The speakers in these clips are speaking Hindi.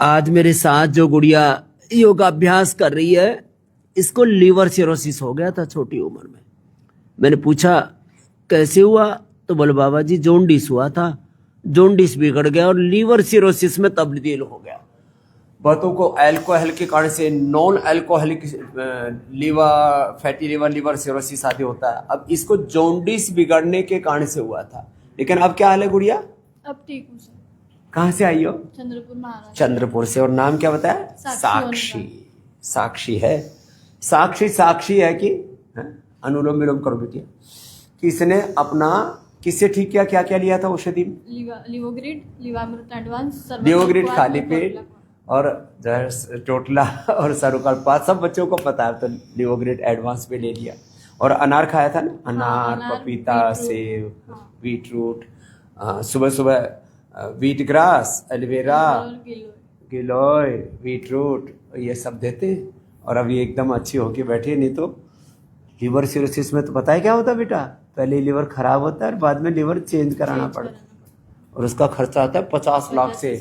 आज मेरे साथ जो गुड़िया योगाभ्यास कर रही है, इसको लीवर सिरोसिस हो गया था छोटी उम्र में। मैंने पूछा कैसे हुआ, तो बोले बाबा जी जोंडिस हुआ था, जोंडिस बिगड़ गया और लीवर सिरोसिस में तब्दील हो गया। बहुतों को अल्कोहल के कारण से non alcoholic liver, fatty liver, liver cirrhosis आदि होता है। अब इसको जोंडिस बिगड़ने के कारण से हुआ था, लेकिन अब क्या हाल है गुड़िया? अब ठीक हूँ सर। कहाँ से आई हो? चंद्रपुर महाराज। चंद्रपुर से। और नाम क्या बताया? साक्षी। साक्षी है। साक्षी है कि अनुलोम विलोम करो बेटिया। किसने अपना किससे ठीक किया? क्या क्या लिया था औषधि? लिवोग्रिड, लिवामृत एडवांस, लिवोग्रिड खाली पेट और टोटला और सरुकल्पात, सब बच्चों को पता है। तो लिवोग्रिड एडवांस पे ले लिया। और अनार खाया था ना? अनार, पपीता, सेब, बीटरूट, सुबह सुबह व्हीट ग्रास, एलोवेरा, गिलोय, बीटरूट, ये सब देते हैं। और अभी एकदम अच्छी होके बैठी। नहीं तो लीवर सिरोसिस में तो पता है क्या होता है बेटा? पहले लीवर खराब होता है और बाद में लीवर चेंज कराना पड़ता है, और उसका खर्चा आता है 50 लाख से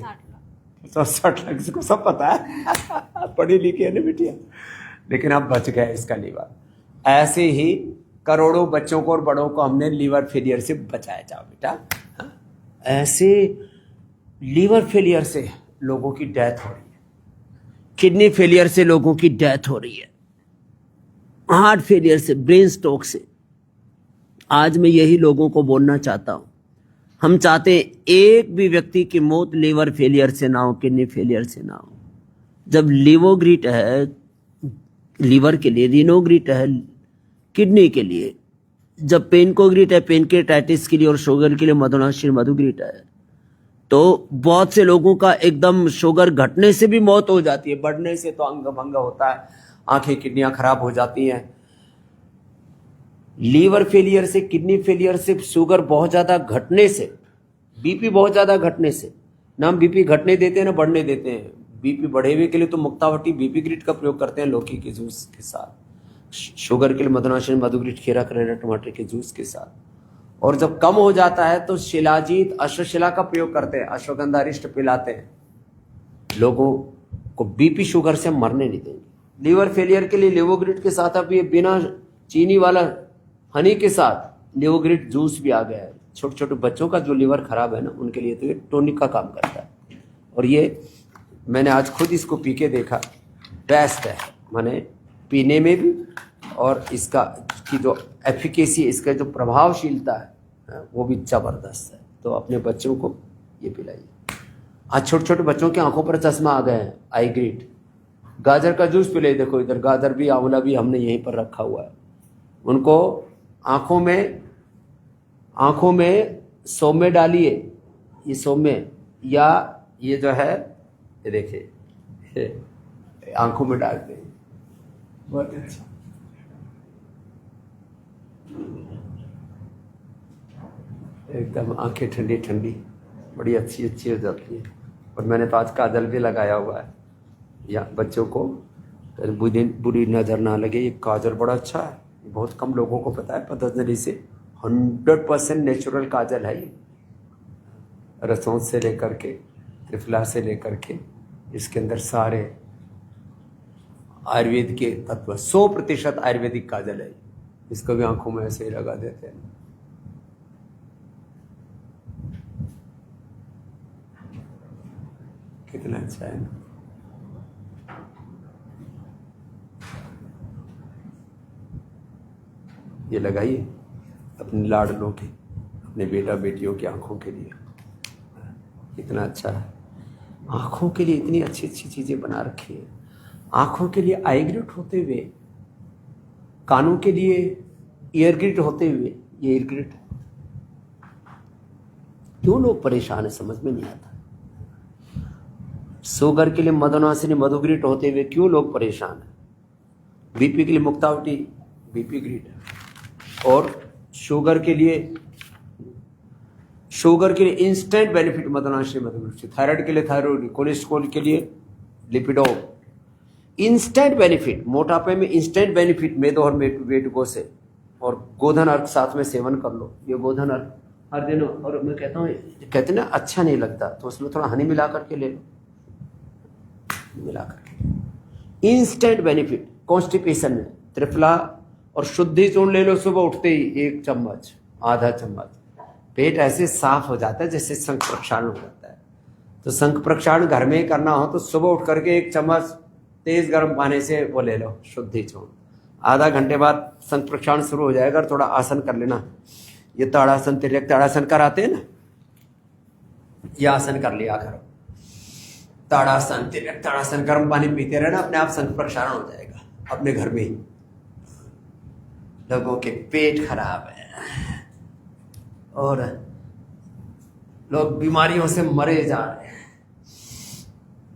60 लाख, इसको सब पता है। पढ़ी लिखी है ना बिटिया। लेकिन अब बच गया इसका लीवर। ऐसे ही करोड़ों बच्चों को और बड़ों को हमने लीवर फेलियर से बचाया। जाओ बेटा। ऐसे लीवर फेलियर से लोगों की डेथ हो रही है, किडनी फेलियर से लोगों की डेथ हो रही है, हार्ट फेलियर से, ब्रेन स्ट्रोक से। आज मैं यही लोगों को बोलना चाहता हूं। हम चाहते हैं एक भी व्यक्ति की मौत लीवर फेलियर से ना हो, किडनी फेलियर से ना हो। जब लिवोग्रिट है लीवर के लिए, रिनोग्रिट है किडनी के लिए, जब पेनकोग्रिट है पेनक्रेटाइटिस के लिए, और शुगर के लिए मधुनाशीर मधुग्रिट है, तो बहुत से लोगों का एकदम शुगर घटने से भी मौत हो जाती है, बढ़ने से तो अंग भंग होता है, आंखें किडनियां खराब हो जाती हैं। लीवर फेलियर से, किडनी फेलियर से, शुगर बहुत ज्यादा घटने से, बीपी बहुत ज्यादा घटने से, ना हम बीपी घटने देते हैं ना बढ़ने देते हैं। बीपी बढ़े हुए के लिए तो मुक्तावटी बीपी ग्रिट का प्रयोग करते हैं लौकी के जूस के साथ, शुगर के लिए मधुनाशीर मधुग्रिट, खीरा, करेला, टमाटर के जूस के साथ। और जब कम हो जाता है तो शिलाजीत, अश्वशिला का प्रयोग करते हैं, अश्वगंधा अरिष्ट पिलाते हैं। लोगों को बीपी शुगर से मरने नहीं देंगे। लीवर फेलियर के लिए लिवोग्रिड के साथ अब ये बिना चीनी वाला हनी के साथ लिवोग्रिड जूस भी आ गया है। छोटे छोटे बच्चों का जो लीवर खराब है ना, उनके लिए तो ये टॉनिक का काम करता है। और ये मैंने आज खुद इसको पी के देखा, बेस्ट है, माने पीने में भी, और इसका की जो एफिकेसी, इसका जो प्रभावशीलता है वो भी जबरदस्त है। तो अपने बच्चों को ये पिलाइए। आज छोटे छोटे बच्चों की आंखों पर चश्मा आ गए हैं, आई ग्रिड। गाजर का जूस पिलाइए। देखो इधर गाजर भी, आंवला भी हमने यहीं पर रखा हुआ है। उनको आंखों में सौम्य डालिए, ये सौम्य, या ये जो है ये देखिए आंखों में डालते हैं, बहुत अच्छा। एकदम आंखें ठंडी ठंडी, बड़ी अच्छी हो जाती है। और मैंने तो आज काजल भी लगाया हुआ है, या बच्चों को बुरी नज़र ना लगे। ये काजल बड़ा अच्छा है, बहुत कम लोगों को पता है। पतंजलि से 100% नेचुरल काजल है ये, रसों से लेकर के, त्रिफला से लेकर के, इसके अंदर सारे आयुर्वेद के तत्व, 100% आयुर्वेदिक काजल है। इसको भी आंखों में ऐसे ही लगा देते हैं। कितना अच्छा है ना। ये लगाइए अपने लाडलों के, अपने बेटा बेटियों की आंखों के लिए। कितना अच्छा है। आंखों के लिए इतनी अच्छी अच्छी चीजें बना रखी है। आंखों के लिए आई ग्रिट होते हुए, कानों के लिए ईयर ग्रिट होते हुए, ये ईयर ग्रिट क्यों लोग परेशान है समझ में नहीं आता। शुगर के लिए मधुनाशिनी मधुग्रिट होते हुए क्यों लोग परेशान है। बीपी के लिए मुक्तावटी बीपी ग्रिट, और शुगर के लिए इंस्टेंट बेनिफिट मधुनाशिनी मधुग्रिट, थायराइड के लिए थायराइड, कोलेस्ट्रॉल के लिए लिपिडो, इंस्टेंट बेनिफिट, मोटापे में इंस्टेंट बेनिफिट मेदो और वेटको से। और गोधन अर्क साथ में सेवन कर लो। ये गोधन अर्क हर दिन, और मैं कहता हूँ, कहते ना अच्छा नहीं लगता तो उसमें थोड़ा हनी मिला करके ले लो, मिला करके इंस्टेंट बेनिफिट। कॉन्स्टिपेशन में त्रिफला और शुद्धि चूर्ण ले लो, सुबह उठते ही 1 चम्मच, आधा चम्मच, पेट ऐसे साफ हो जाता है जैसे शंख प्रक्षालन हो जाता है। तो शंख प्रक्षालन घर में ही करना हो तो सुबह उठ करके 1 चम्मच तेज गर्म पानी से वो ले लो शुद्धि चूर्ण, आधा घंटे बाद शंख प्रक्षालन शुरू हो जाएगा। और थोड़ा आसन कर लेना, ये ताड़ासन तिर्यक ताड़ासन कराते हैं ना, ये आसन कर लिया करो, ताड़ासन तिर्यक ताड़ासन, गर्म पानी पीते रहना, अपने आप शंख प्रक्षालन हो जाएगा अपने घर में ही। लोगों के पेट खराब है और लोग बीमारियों से मरे जा रहे हैं,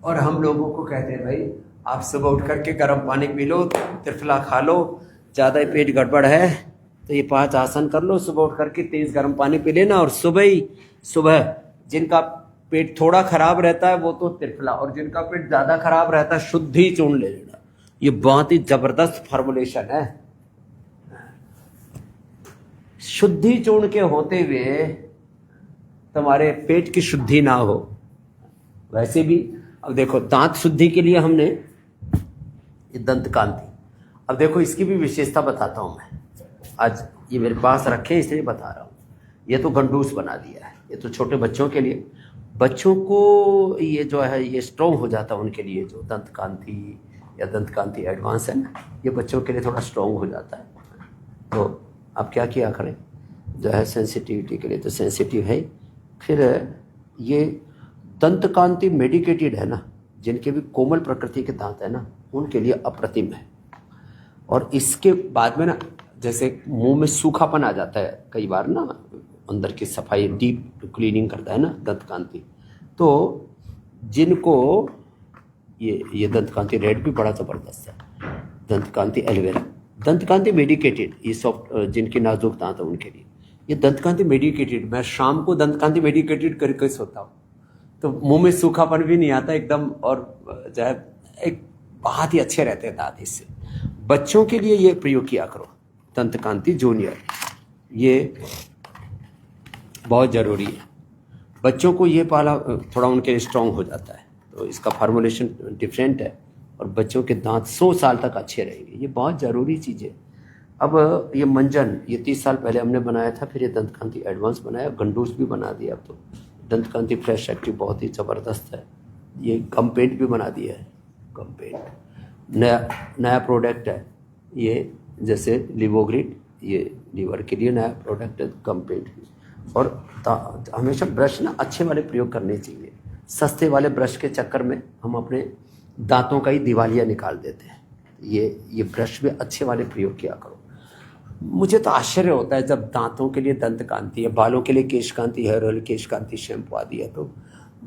और हम लोगों को कहते हैं भाई आप सुबह उठ करके गर्म पानी पी लो, त्रिफला खा लो, ज़्यादा ही पेट गड़बड़ है तो ये 5 आसन कर लो, सुबह उठ करके तेज गर्म पानी पी लेना। और सुबह जिनका पेट थोड़ा खराब रहता है वो तो त्रिफला, और जिनका पेट ज़्यादा खराब रहता है शुद्धि चूर्ण ले लेना। ये बहुत ही जबरदस्त फॉर्मुलेशन है। शुद्धि चूर्ण के होते हुए तुम्हारे पेट की शुद्धि ना हो। वैसे भी अब देखो दांत शुद्धि के लिए हमने ये दंत कांति, अब देखो इसकी भी विशेषता बताता हूं मैं, आज ये मेरे पास रखे इसलिए बता रहा हूं। ये तो गंडूस बना दिया है, ये तो छोटे बच्चों के लिए, बच्चों को ये जो है ये स्ट्रॉन्ग हो जाता है उनके लिए, जो दंत कांति या दंत कांति एडवांस है ना, ये बच्चों के लिए थोड़ा स्ट्रॉन्ग हो जाता है। तो आप क्या किया करें, जो है सेंसिटिविटी के लिए तो सेंसिटिव है। फिर ये दंत कांति मेडिकेटेड है ना, जिनके भी कोमल प्रकृति के दांत है ना उनके लिए अप्रतिम है। और इसके बाद में ना जैसे मुंह में सूखापन आ जाता है कई बार ना, अंदर की सफाई डीप क्लीनिंग करता है ना दंत कांति, तो जिनको ये दंत कांति रेड भी बड़ा ज़बरदस्त है, दंत कांति एलोवेरा, दंत कांति मेडिकेटेड, ये सॉफ्ट जिनके नाजुक दांत है उनके लिए ये दंत कांति मेडिकेटेड। मैं शाम को दंत कांति मेडिकेटेड करके सोता हूँ तो मुंह में सूखापन भी नहीं आता एकदम, और जो है एक बहुत ही अच्छे रहते हैं दांत इससे। बच्चों के लिए ये प्रयोग किया करो दंत कांति जूनियर, ये बहुत ज़रूरी है। बच्चों को ये पाला थोड़ा उनके लिए स्ट्रॉन्ग हो जाता है, तो इसका फार्मूलेशन डिफरेंट है और बच्चों के दांत 100 साल तक अच्छे रहेंगे, ये बहुत ज़रूरी चीज़ है। अब ये मंजन ये 30 साल पहले हमने बनाया था, फिर ये दंत कांति एडवांस बनाया, गंडूस भी बना दिया। अब तो दंत कांति फ्रेश एक्टिव बहुत ही ज़बरदस्त है। ये गम पेंट भी बना दिया है, गम पेंट नया प्रोडक्ट है ये, जैसे लिवोग्रिड ये लीवर के लिए नया प्रोडक्ट है गम पेंट। और हमेशा ब्रश ना अच्छे वाले प्रयोग करने चाहिए, सस्ते वाले ब्रश के चक्कर में हम अपने दांतों का ही दिवालिया निकाल देते हैं। ये ब्रश में अच्छे वाले प्रयोग किया करो। मुझे तो आश्चर्य होता है जब दांतों के लिए दंत कांति है, बालों के लिए केश कांति हेयर ऑयल, केश कांति शैम्पू आदि है, तो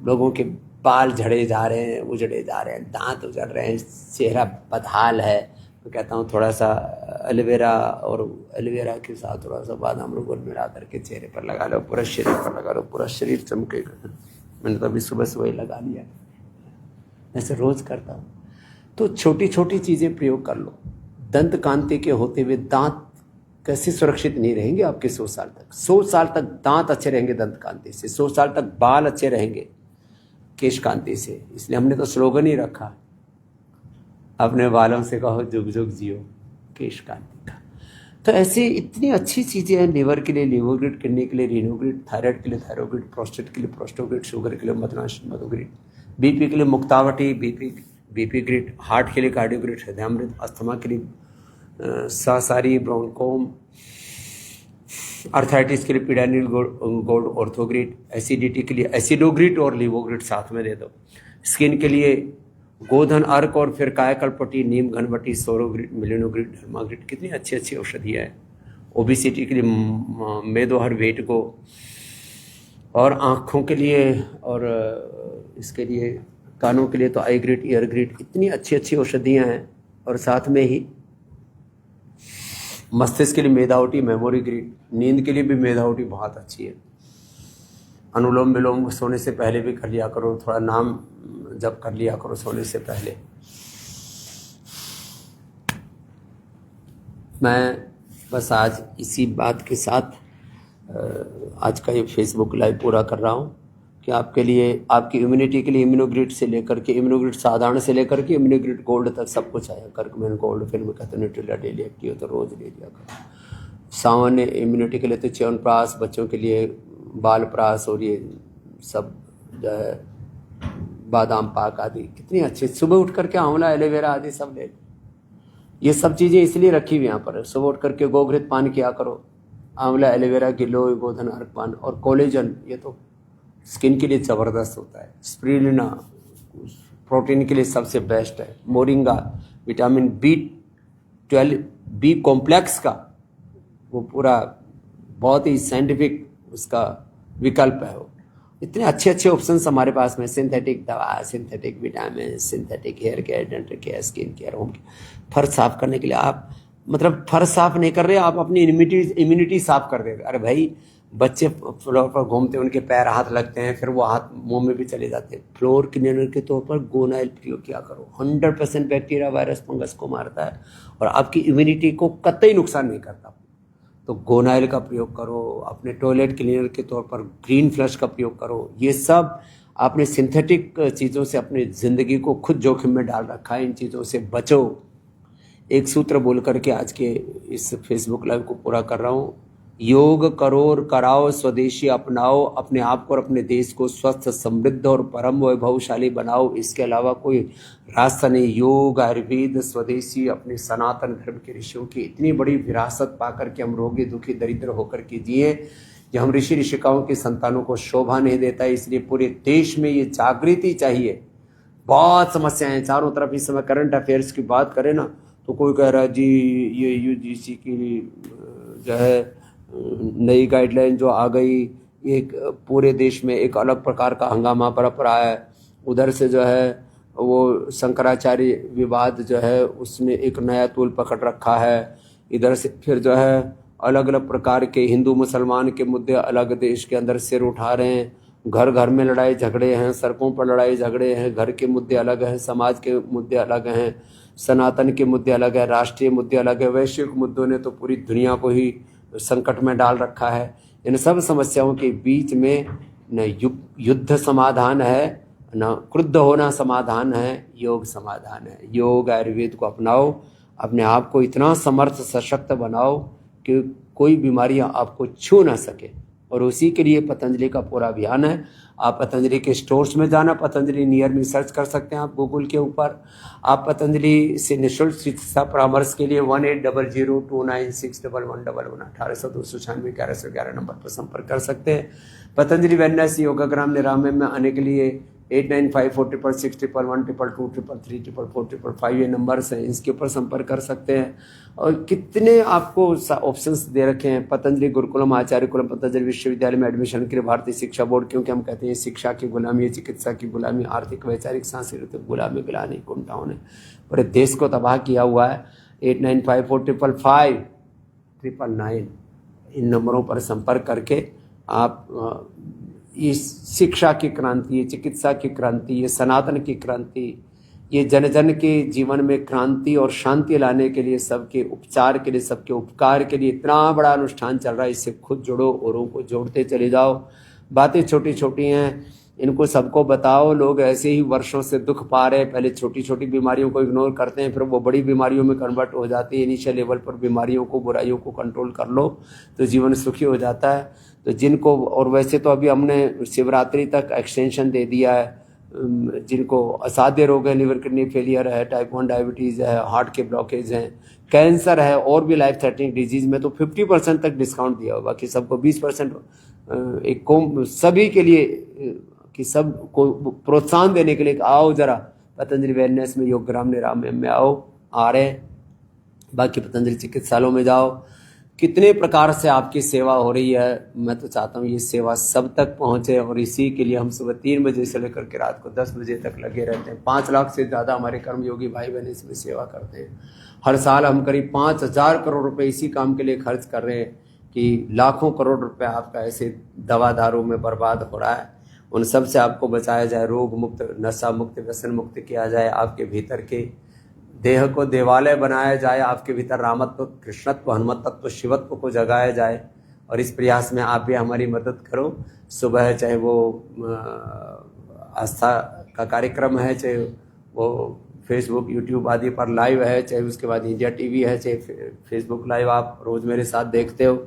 लोगों के बाल झड़े जा रहे हैं, उजड़े जा रहे हैं, दांत उजड़ रहे हैं, चेहरा बदहाल है। तो कहता हूँ थोड़ा सा एलोवेरा, और एलोवेरा के साथ थोड़ा सा बादाम रोगन मिला करके चेहरे पर लगा लो, पूरा शरीर पर लगा लो, पूरा शरीर चमकेगा। मैंने तो अभी सुबह सुबह लगा लिया, ऐसे रोज करता हूँ। तो छोटी छोटी चीज़ें प्रयोग कर लो। दंत कांति के होते हुए दांत कैसे सुरक्षित नहीं रहेंगे आपके 100 साल तक? 100 साल तक दांत अच्छे रहेंगे दंत कांति से, 100 साल तक बाल अच्छे रहेंगे केश कांति से। इसलिए हमने तो स्लोगन ही रखा, अपने बालों से कहो जुग जुग जियो केश कांति का। तो ऐसी इतनी अच्छी चीज़ें हैं, लिवर के लिए लिवोग्रिड, किडनी के लिए रीनोग्रिड, थायराइड के लिए थायरोग्रिड, प्रोस्टेट के लिए प्रोस्टोग्रिड, शुगर के लिए मधुग्रिड, बीपी के लिए मुक्तावटी बीपी ग्रिड, हार्ट के लिए कार्डियोग्रिड, हृदयामृत, अस्थमा के लिए सासारी ब्रोंकोम, अर्थराइटिस के लिए पिडानिल गोल्ड ऑर्थोग्रिड, एसिडिटी के लिए एसिडोग्रिड और लिवोग्रिड साथ में दे दो। स्किन के लिए गोधन अर्क और फिर कायाकल्पटी, नीम घनवटी, सोरोग्रिड, मिलिनोग्रिड, धर्माग्रिड, कितनी अच्छी अच्छी औषधियाँ हैं। ओबिसिटी के लिए मेदोहर वेट को, और आँखों के लिए और इसके लिए कानों के लिए तो आई ग्रिड, ईयर ग्रिड, इतनी अच्छी अच्छी औषधियाँ हैं। और साथ में ही मस्तिष्क के लिए मेधावटी, मेमोरी ग्रिड, नींद के लिए भी मेधावटी बहुत अच्छी है। अनुलोम विलोम सोने से पहले भी कर लिया करो, थोड़ा नाम जप कर लिया करो सोने से पहले। मैं बस आज इसी बात के साथ आज का ये फेसबुक लाइव पूरा कर रहा हूँ। कि आपके लिए, आपकी इम्यूनिटी के लिए इम्यूनोग्रिड से लेकर के, इम्यूनोग्रिड साधारण से लेकर के इम्यूनोग्रिड गोल्ड तक सब कुछ आया। कर्कमैन गोल्ड फिर में कहते हैं न्यूट्रिला डेली एक्टिव तो रोज ले लिया करो। सामान्य इम्यूनिटी के लिए तो च्यवनप्राश, बच्चों के लिए बालप्राश, और ये सब जो है बादाम पाक आदि कितनी अच्छी, सुबह उठ करके आंवला एलोवेरा आदि सब ले लो। ये सब चीज़ें इसलिए रखी हुई यहाँ पर, सुबह उठ करके गोघृत पान किया करो, आंवला एलोवेरा गिलोय गोधन अर्क पान, और कोलेजन ये तो स्किन के लिए ज़बरदस्त होता है। स्पिरुलिना प्रोटीन के लिए सबसे बेस्ट है। Moringa vitamin B12 B complex का वो पूरा बहुत ही साइंटिफिक उसका विकल्प है। वो इतने अच्छे अच्छे ऑप्शंस हमारे पास में, सिंथेटिक दवा, synthetic vitamin, synthetic hair care, dental care, skin care, home care. फर्श साफ करने के लिए आप मतलब फर्श साफ नहीं कर रहे, आप अपनी इम्यूनिटी साफ कर दे रहे। अरे भाई, बच्चे फ्लोर पर घूमते हैं, उनके पैर हाथ लगते हैं, फिर वो हाथ मुंह में भी चले जाते हैं। फ्लोर क्लीनर के तौर पर गोनाइल प्रयोग किया करो, 100% बैक्टीरिया, वायरस, फंगस को मारता है और आपकी इम्यूनिटी को कतई नुकसान नहीं करता। तो गोनाइल का प्रयोग करो। अपने टॉयलेट क्लीनर के तौर पर ग्रीन फ्लश का प्रयोग करो। ये सब आपने सिंथेटिक चीज़ों से अपनी ज़िंदगी को खुद जोखिम में डाल रखा है, इन चीज़ों से बचो। एक सूत्र बोल करके आज के इस फेसबुक लाइव को पूरा कर रहा हूँ। योग करो और कराओ, स्वदेशी अपनाओ, अपने आप को और अपने देश को स्वस्थ, समृद्ध और परम वैभवशाली बनाओ। इसके अलावा कोई रास्ता नहीं। योग, आयुर्वेद, स्वदेशी, अपने सनातन धर्म के ऋषियों की इतनी बड़ी विरासत पाकर के हम रोगी, दुखी, दरिद्र होकर के जिए, जो हम ऋषि ऋषिकाओं की संतानों को शोभा नहीं देता है। इसलिए पूरे देश में ये जागृति चाहिए। बहुत समस्याएं हैं चारों तरफ। इस समय करंट अफेयर्स की बात करें ना, तो कोई कह रहा है जी ये UGC की जो है नई गाइडलाइन जो आ गई, एक पूरे देश में एक अलग प्रकार का हंगामा बरप रहा है। उधर से जो है वो शंकराचार्य विवाद जो है उसने एक नया तूल पकड़ रखा है। इधर से फिर जो है अलग अलग प्रकार के हिंदू मुसलमान के मुद्दे अलग देश के अंदर सिर उठा रहे हैं। घर घर में लड़ाई झगड़े हैं, सड़कों पर लड़ाई झगड़े हैं। घर के मुद्दे अलग हैं, समाज के मुद्दे अलग हैं, सनातन के मुद्दे अलग है, राष्ट्रीय मुद्दे अलग है। वैश्विक मुद्दों ने तो पूरी दुनिया को ही संकट में डाल रखा है। इन सब समस्याओं के बीच में न युद्ध समाधान है, न क्रुद्ध होना समाधान है, योग समाधान है। योग, आयुर्वेद को अपनाओ, अपने आप को इतना समर्थ सशक्त बनाओ कि कोई बीमारियां आपको छू ना सके। और उसी के लिए पतंजलि का पूरा अभियान है। आप पतंजलि के स्टोर्स में जाना, पतंजलि नियर में सर्च कर सकते हैं आप गूगल के ऊपर। आप पतंजलि से निःशुल्क चिकित्सा परामर्श के लिए 180029611111 1800-296-1111 नंबर पर संपर्क कर सकते हैं। पतंजलि वेलनेस योगाग्राम निरामय में आने के लिए 895466112222333445 ये नंबर्स हैं, इसके ऊपर संपर्क कर सकते हैं। और कितने आपको ऑप्शंस दे रखे हैं। पतंजलि गुरुकुलम, आचार्य कुलम, पतंजलि विश्वविद्यालय में एडमिशन के लिए भारतीय शिक्षा बोर्ड, क्योंकि हम कहते हैं शिक्षा की गुलामी, चिकित्सा की गुलामी, आर्थिक, वैचारिक, सांस्कृतिक गुलामी, गिलानी, कुंठाओं ने पूरे देश को तबाह किया हुआ है। 8954555999 इन नंबरों पर संपर्क करके आप ये शिक्षा की क्रांति, ये चिकित्सा की क्रांति, ये सनातन की क्रांति, ये जन जन के जीवन में क्रांति और शांति लाने के लिए, सबके उपचार के लिए, सबके उपकार के लिए इतना बड़ा अनुष्ठान चल रहा है। इससे खुद जुड़ो, औरों को जोड़ते चले जाओ। बातें छोटी छोटी हैं, इनको सबको बताओ। लोग ऐसे ही वर्षों से दुख पा रहे हैं, पहले छोटी छोटी बीमारियों को इग्नोर करते हैं, फिर वो बड़ी बीमारियों में कन्वर्ट हो जाती है। इनिशियल लेवल पर बीमारियों को, बुराइयों को कंट्रोल कर लो तो जीवन सुखी हो जाता है। तो जिनको, और वैसे तो अभी हमने शिवरात्रि तक एक्सटेंशन दे दिया है, जिनको असाध्य रोग है, लिवर किडनी फेलियर है, टाइप 1 डायबिटीज़ है, हार्ट के ब्लॉकेज हैं, कैंसर है और भी लाइफ थ्रेटनिंग डिजीज में तो 50% तक डिस्काउंट दिया होगा कि सबको 20% एक को सभी के लिए कि सब को प्रोत्साहन देने के लिए आओ जरा पतंजलि वेलनेस में, योगग्राम निरामय में आओ, आ रहे। बाकी पतंजलि चिकित्सालयों में जाओ। कितने प्रकार से आपकी सेवा हो रही है। मैं तो चाहता हूँ ये सेवा सब तक पहुँचे और इसी के लिए हम सुबह 3 बजे से लेकर के रात को 10 बजे तक लगे रहते हैं। 5 लाख से ज़्यादा हमारे कर्मयोगी भाई बहन इसमें सेवा करते हैं। हर साल हम करीब 5000 करोड़ रुपए इसी काम के लिए खर्च कर रहे हैं कि लाखों करोड़ रुपए आपका ऐसे दवा दारू में बर्बाद हो रहा है। उन सब से आपको बचाया जाए, रोग मुक्त, नशा मुक्त, व्यसन मुक्त किया जाए। आपके भीतर के देह को देवालय बनाया जाए, आपके भीतर रामत्व, कृष्णत्व, हनुमत्व, शिवत्व को जगाया जाए और इस प्रयास में आप भी हमारी मदद करो। सुबह चाहे वो आस्था का कार्यक्रम है, चाहे वो फेसबुक यूट्यूब आदि पर लाइव है, चाहे उसके बाद इंडिया टीवी है, चाहे फेसबुक लाइव आप रोज़ मेरे साथ देखते हो,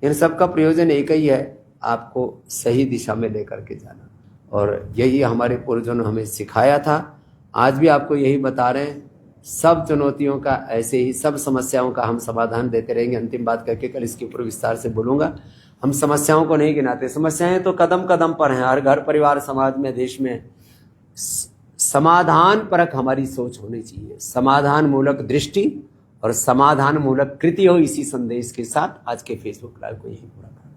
इन सब का प्रयोजन एक ही है, आपको सही दिशा में लेकर के जाना। और यही हमारे पूर्वजों ने हमें सिखाया था, आज भी आपको यही बता रहे हैं। सब चुनौतियों का ऐसे ही, सब समस्याओं का हम समाधान देते रहेंगे। अंतिम बात करके कल इसके ऊपर विस्तार से बोलूँगा। हम समस्याओं को नहीं गिनाते, समस्याएं तो कदम कदम पर हैं, हर घर परिवार समाज में देश में। समाधान परक हमारी सोच होनी चाहिए, समाधान मूलक दृष्टि और समाधान मूलक कृति हो। इसी संदेश के साथ आज के फेसबुक लाइव को यही पूरा करें।